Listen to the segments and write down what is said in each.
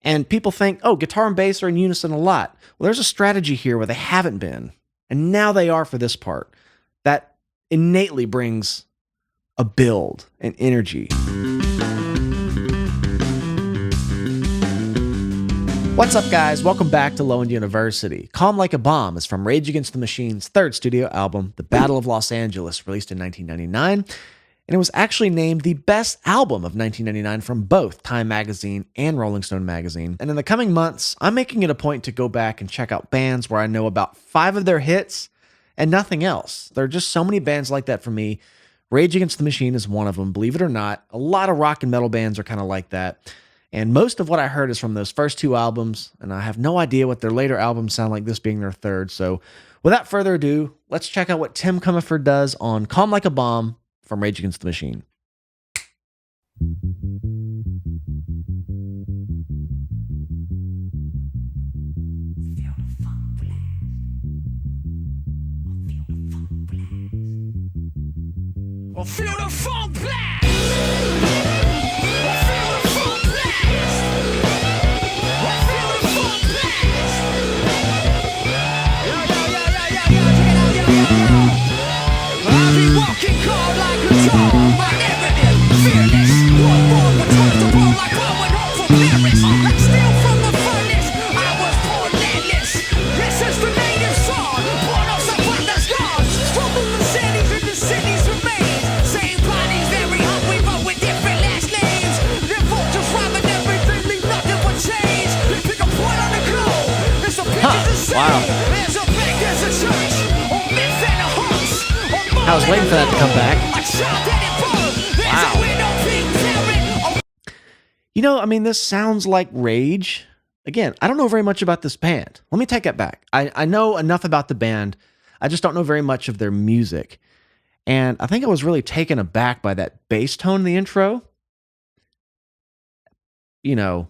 And people think, oh, guitar and bass are in unison a lot. Well, there's a strategy here where they haven't been, and now they are for this part. That innately brings a build and energy. What's up, guys? Welcome back to Low End University. Calm Like a Bomb is from Rage Against the Machine's third studio album, The Battle of Los Angeles, released in 1999. And it was actually named the best album of 1999 from both Time Magazine and Rolling Stone Magazine. And in the coming months, I'm making it a point to go back and check out bands where I know about 5 of their hits and nothing else. There are just so many bands like that for me. Rage Against the Machine is one of them, believe it or not. A lot of rock and metal bands are kind of like that. And most of what I heard is from those first 2 albums, and I have no idea what their later albums sound like, this being their third. So without further ado, let's check out what Tim Commerford does on Calm Like a Bomb from Rage Against the Machine. Feel the funk blast! Walking cold like a dog, my evidence, fearless. One more would touch the world like blowing home from Paris. Like steel from the furnace, I was born landless. This is the native song, born on some wetland scars. Struggle the cities and the cities remain. Same bodies, very hungry, but with different last names. Their vultures robbing everything, leave nothing but change. They pick a point on the globe, there's a pictures the same. Wow. There's a bank, there's a church, on myth and a hoax. I was waiting for that to come back. Wow. You know, I mean, this sounds like Rage. Again, I don't know very much about this band. Let me take it back. I know enough about the band. I just don't know very much of their music. And I think I was really taken aback by that bass tone in the intro. You know,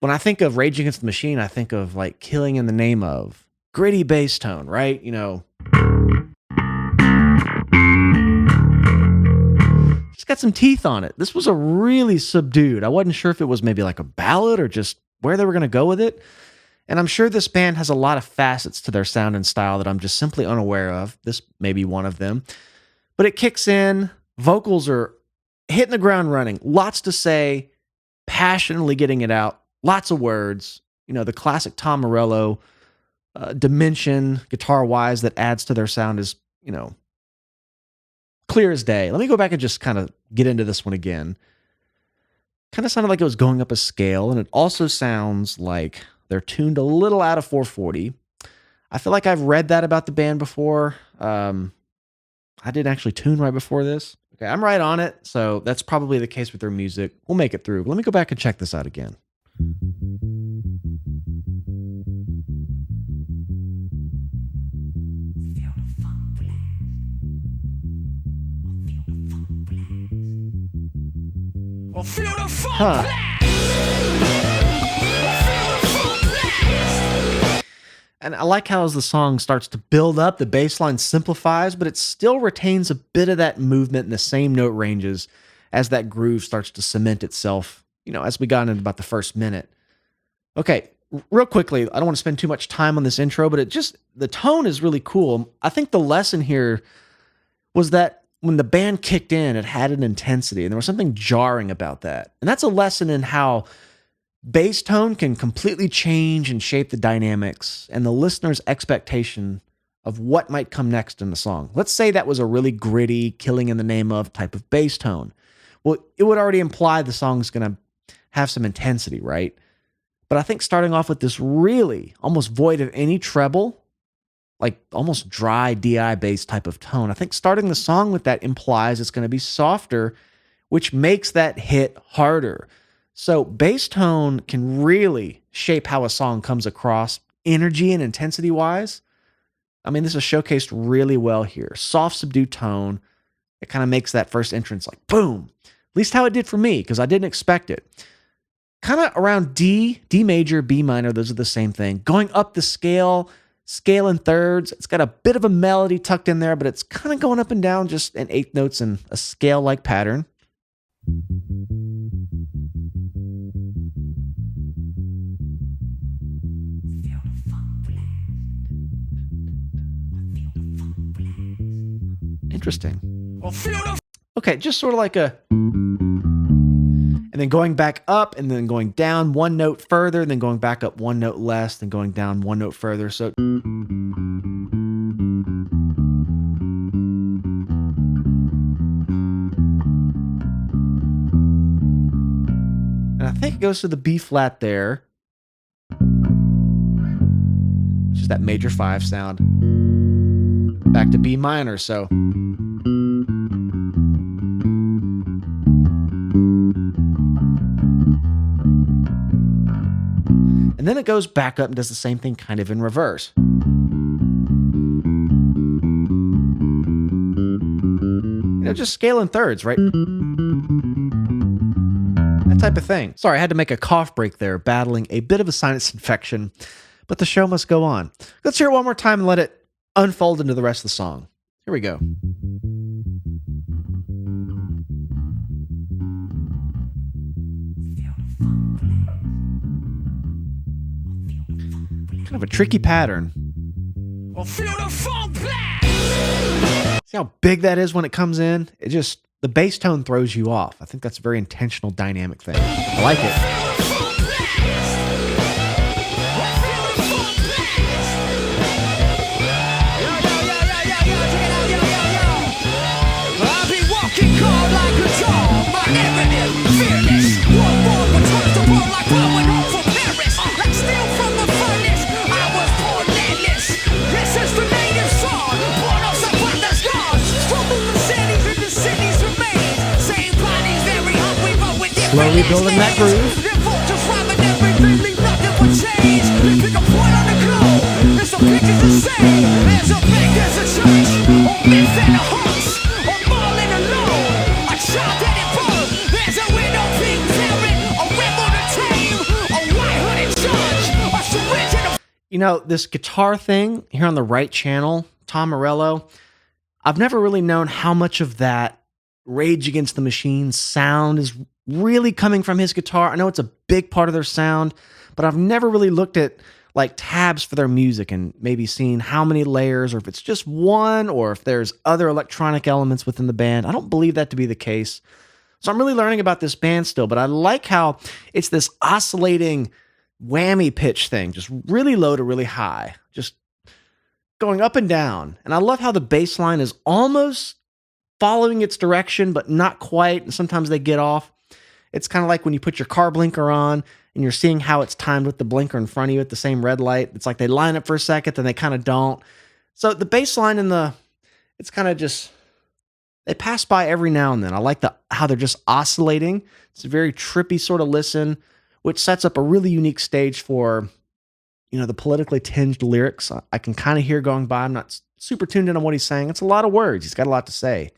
when I think of Rage Against the Machine, I think of like Killing in the Name of. Gritty bass tone, right? You know, it's got some teeth on it. This was a really subdued. I wasn't sure if it was maybe like a ballad or just where they were going to go with it. And I'm sure this band has a lot of facets to their sound and style that I'm just simply unaware of. This may be one of them. But it kicks in. Vocals are hitting the ground running. Lots to say. Passionately getting it out. Lots of words. You know, the classic Tom Morello dimension, guitar-wise, that adds to their sound is, you know, clear as day. Let me go back and just kind of get into this one again. Kind of sounded like it was going up a scale, and it also sounds like they're tuned a little out of 440. I feel like I've read that about the band before. I didn't actually tune right before this. Okay, I'm right on it, so that's probably the case with their music. We'll make it through. But let me go back and check this out again. Huh. And I like how as the song starts to build up, the bass line simplifies, but it still retains a bit of that movement in the same note ranges as that groove starts to cement itself, you know, as we got into about the first minute. Okay, real quickly, I don't want to spend too much time on this intro, but the tone is really cool. I think the lesson here was that when the band kicked in, it had an intensity, and there was something jarring about that. And that's a lesson in how bass tone can completely change and shape the dynamics and the listener's expectation of what might come next in the song. Let's say that was a really gritty, Killing in the Name of type of bass tone. Well, it would already imply the song's going to have some intensity, right? But I think starting off with this really almost void of any treble, like almost dry DI bass type of tone. I think starting the song with that implies it's going to be softer, which makes that hit harder. So bass tone can really shape how a song comes across energy and intensity wise. I mean, this is showcased really well here. Soft, subdued tone. It kind of makes that first entrance like boom. At least how it did for me, because I didn't expect it. Kind of around D, D major, B minor, those are the same thing. Going up the scale in thirds. It's got a bit of a melody tucked in there, but it's kind of going up and down just in eighth notes in a scale-like pattern. Interesting. Well, feel the Okay, just sort of like a... And then going back up and then going down one note further, then going back up one note less, then going down one note further. So... And I think it goes to the B flat there, which is that major 5 sound. Back to B minor, so... And then it goes back up and does the same thing kind of in reverse. You know, just scale in thirds, right? That type of thing. Sorry, I had to make a cough break there, battling a bit of a sinus infection, but the show must go on. Let's hear it one more time and let it unfold into the rest of the song. Here we go. Kind of a tricky pattern. well, feel the funk blast. See how big that is when it comes in? It just, the bass tone throws you off. I think that's a very intentional dynamic thing. I like it. Slowly building that groove. You know, this guitar thing here on the right channel, Tom Morello, I've never really known how much of that Rage Against the Machine sound is really coming from his guitar. I know it's a big part of their sound, but I've never really looked at like tabs for their music and maybe seen how many layers, or if it's just one, or if there's other electronic elements within the band. I don't believe that to be the case. So I'm really learning about this band still, but I like how it's this oscillating whammy pitch thing, just really low to really high, just going up and down. And I love how the bass line is almost following its direction, but not quite. And sometimes they get off. It's kind of like when you put your car blinker on and you're seeing how it's timed with the blinker in front of you at the same red light. It's like they line up for a second, then they kind of don't. So the bass line and it's kind of just, they pass by every now and then. I like how they're just oscillating. It's a very trippy sort of listen, which sets up a really unique stage for, you know, the politically tinged lyrics. I can kind of hear going by. I'm not super tuned in on what he's saying. It's a lot of words. He's got a lot to say.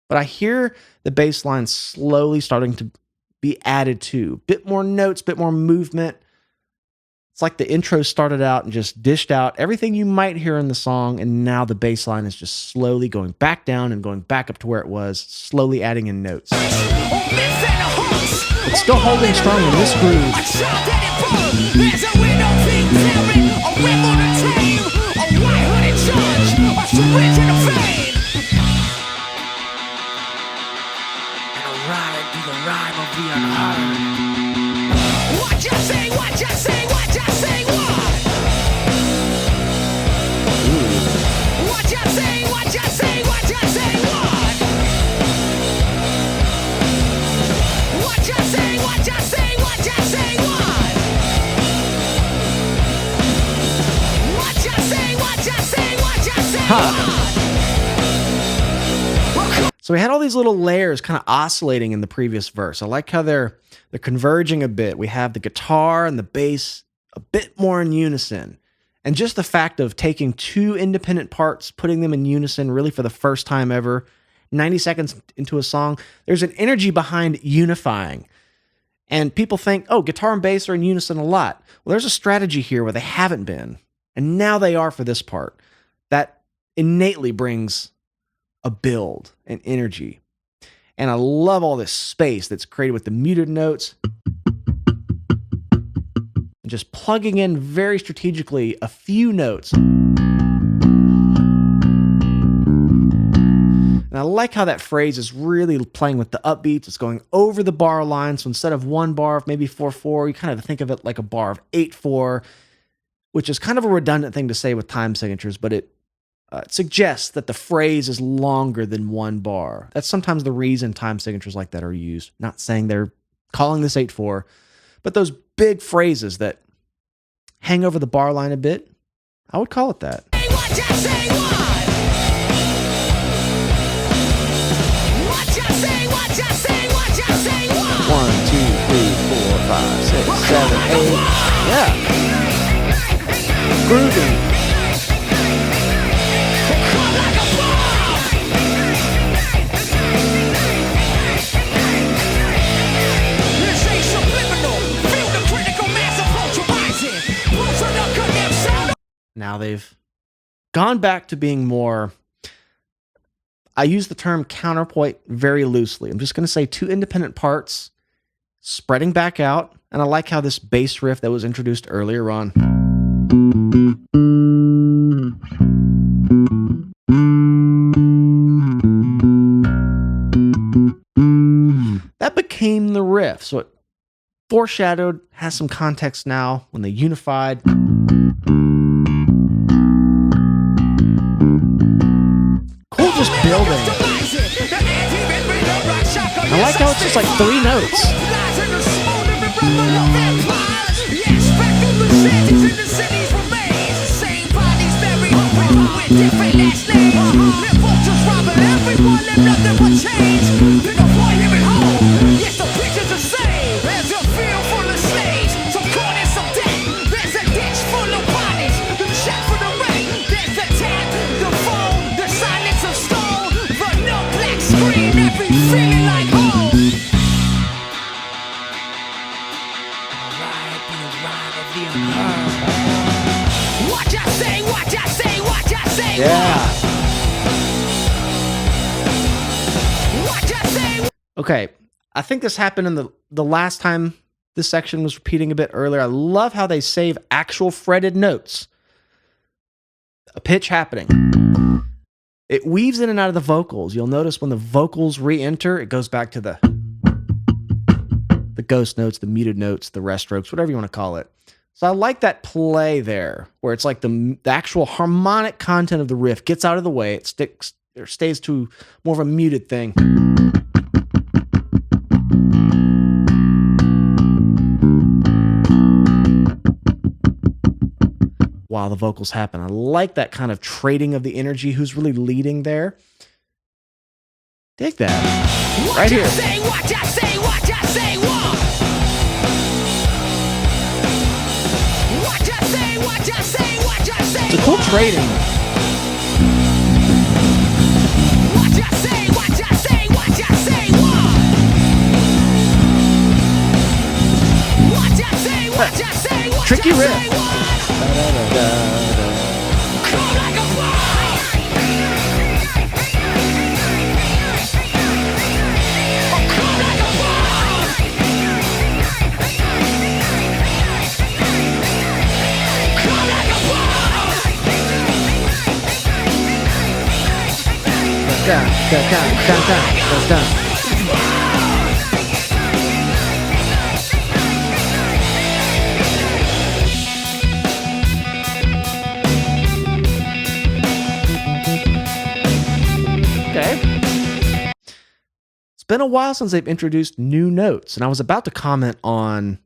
But I hear the bass line slowly starting to be added to. Bit more notes, bit more movement. It's like the intro started out and just dished out everything you might hear in the song, and now the bass line is just slowly going back down and going back up to where it was, slowly adding in notes. It's still holding strong in this groove. What you say, what you say, what you say, what? What you say, what you say, what you say, what? What you say, what you say, what you say, what? What you say, what you say, what you say, what? So we had all these little layers kind of oscillating in the previous verse. I like how they're converging a bit. We have the guitar and the bass a bit more in unison. And just the fact of taking two independent parts, putting them in unison really for the first time ever, 90 seconds into a song, there's an energy behind unifying. And people think, oh, guitar and bass are in unison a lot. Well, there's a strategy here where they haven't been. And now they are for this part. That innately brings a build and energy. And I love all this space that's created with the muted notes. And just plugging in very strategically a few notes. And I like how that phrase is really playing with the upbeats. It's going over the bar line. So instead of one bar of maybe 4/4, you kind of think of it like a bar of 8/4, which is kind of a redundant thing to say with time signatures, but it suggests that the phrase is longer than one bar. That's sometimes the reason time signatures like that are used. Not saying they're calling this 8/4, but those big phrases that hang over the bar line a bit, I would call it that. One, two, three, four, five, six, 7, 8. Yeah. Groovy. Now they've gone back to being more, I use the term counterpoint very loosely. I'm just going to say two independent parts spreading back out. And I like how this bass riff that was introduced earlier on, that became the riff. So it foreshadowed, has some context now when they unified. Cool, just building. I like how it's just like 3 notes. Yeah. Okay, I think this happened in the last time this section was repeating a bit earlier. I love how they save actual fretted notes. A pitch happening. It weaves in and out of the vocals. You'll notice when the vocals re-enter, it goes back to the ghost notes, the muted notes, the rest strokes, whatever you want to call it. So I like that play there, where it's like the actual harmonic content of the riff gets out of the way. It sticks or stays to more of a muted thing. While the vocals happen. I like that kind of trading of the energy. Who's really leading there? Dig that. Right here. It's a cool trading. Tricky riff. Done. Okay. It's been a while since they've introduced new notes, and I was about to comment on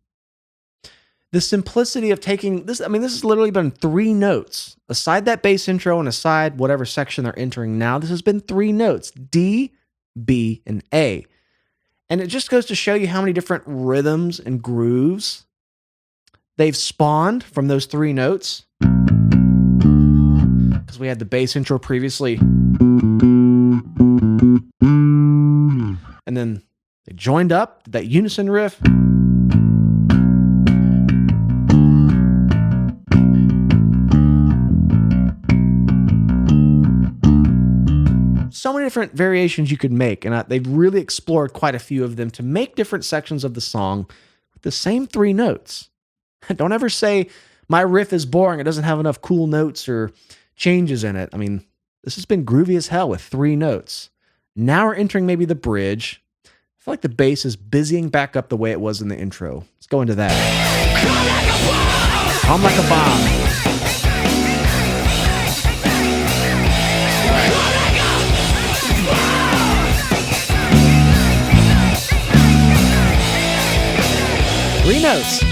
the simplicity of taking this. I mean, this has literally been 3 notes. Aside that bass intro and aside whatever section they're entering now, this has been 3 notes, D, B, and A. And it just goes to show you how many different rhythms and grooves they've spawned from those 3 notes. Because we had the bass intro previously. And then they joined up, that unison riff. So many different variations you could make, and they've really explored quite a few of them to make different sections of the song with the same 3 notes. Don't ever say, my riff is boring, it doesn't have enough cool notes or changes in it. I mean, this has been groovy as hell with 3 notes. Now we're entering maybe the bridge. I feel like the bass is busying back up the way it was in the intro. Let's go into that. Calm like a bomb. 3 notes.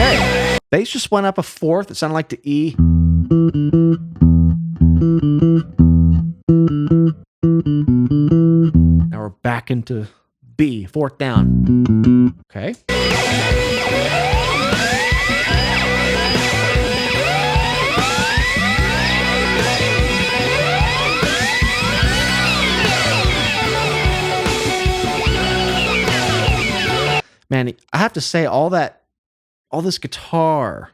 Okay. Bass just went up a fourth. It sounded like the E. Now we're back into B, fourth down. Okay. Man, I have to say, all this guitar,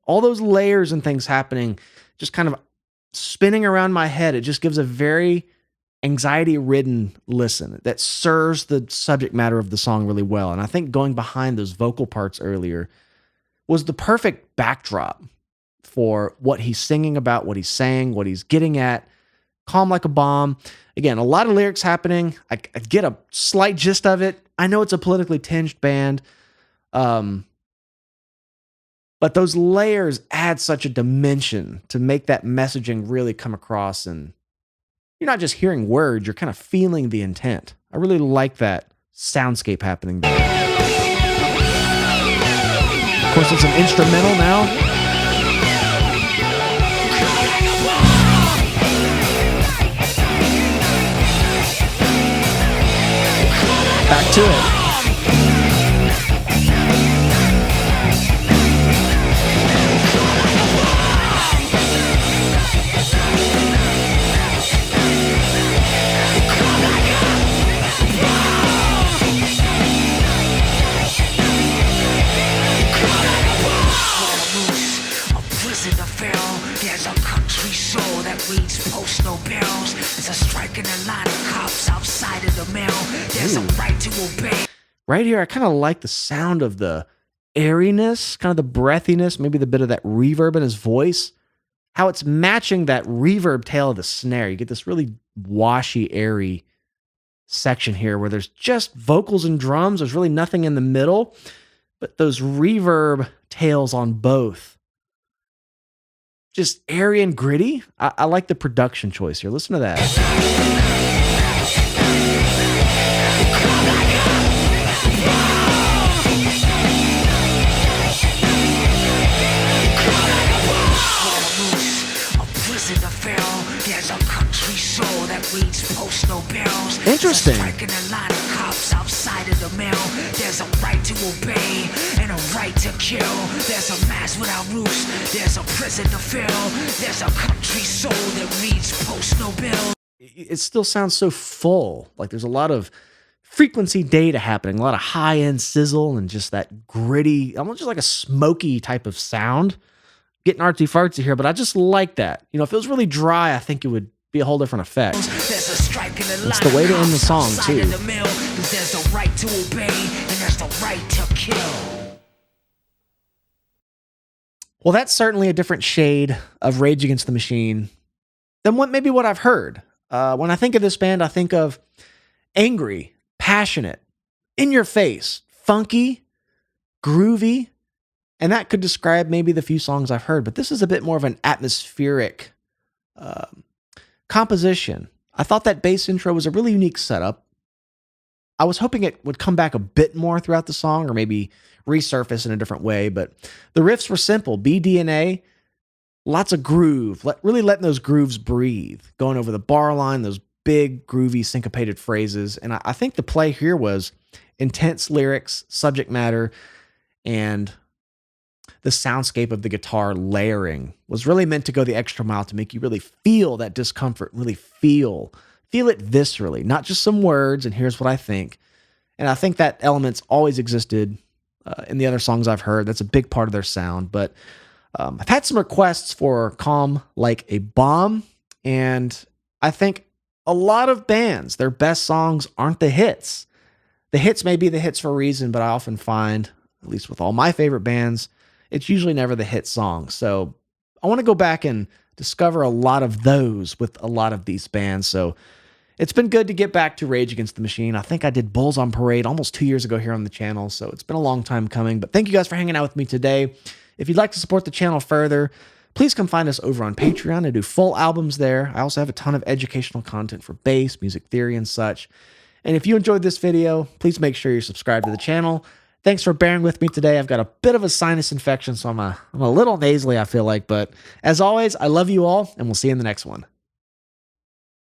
all those layers and things happening, just kind of spinning around my head, it just gives a very anxiety-ridden listen that serves the subject matter of the song really well. And I think going behind those vocal parts earlier was the perfect backdrop for what he's singing about, what he's saying, what he's getting at. Calm like a bomb. Again, a lot of lyrics happening. I get a slight gist of it. I know it's a politically tinged band, but those layers add such a dimension to make that messaging really come across, and you're not just hearing words, you're kind of feeling the intent. I really like that soundscape happening there. Of course, it's an instrumental now. Back to it. There's a country soul that reads post no barrels. There's a strike in the line of cops outside of the mail. There's a right to obey. Right here, I kind of like the sound of the airiness, kind of the breathiness, maybe the bit of that reverb in his voice. How it's matching that reverb tail of the snare. You get this really washy, airy section here where there's just vocals and drums. There's really nothing in the middle, but those reverb tails on both. Just airy and gritty. I like the production choice here. Listen to that. There's a country soul that reads post no barrels. Interesting. Striking a line of cops outside of the mail. There's a right to obey and a right to kill. There's a mass without roofs. There's a prison to fill. There's a country soul that reads post no bill. It still sounds so full. Like there's a lot of frequency data happening, a lot of high-end sizzle and just that gritty, almost just like a smoky type of sound. Getting artsy-fartsy here, but I just like that. You know, if it was really dry, I think it would be a whole different effect. It's the way to end the song, too. There's a right to obey, and there's the right to kill. Well, that's certainly a different shade of Rage Against the Machine than what I've heard. When I think of this band, I think of angry, passionate, in your face, funky, groovy, and that could describe maybe the few songs I've heard, but this is a bit more of an atmospheric composition. I thought that bass intro was a really unique setup. I was hoping it would come back a bit more throughout the song or maybe resurface in a different way, but the riffs were simple. B, D, and A, lots of groove, really letting those grooves breathe, going over the bar line, those big, groovy, syncopated phrases. And I think the play here was intense lyrics, subject matter, and the soundscape of the guitar layering was really meant to go the extra mile to make you really feel that discomfort, really feel it viscerally, not just some words, and here's what I think. And I think that element's always existed in the other songs I've heard. That's a big part of their sound. But I've had some requests for Calm Like a Bomb, and I think A lot of bands, their best songs aren't the hits. The hits may be the hits for a reason, but I often find, at least with all my favorite bands, it's usually never the hit song. So I want to go back and discover a lot of those with a lot of these bands. So it's been good to get back to Rage Against the Machine. I think I did Bulls on Parade almost 2 years ago here on the channel, so it's been a long time coming. But thank you guys for hanging out with me today. If you'd like to support the channel further, please come find us over on Patreon. I do full albums there. I also have a ton of educational content for bass, music theory, and such. And if you enjoyed this video, please make sure you're subscribed to the channel. Thanks for bearing with me today. I've got a bit of a sinus infection, so I'm a little nasally, I feel like. But as always, I love you all, and we'll see you in the next one.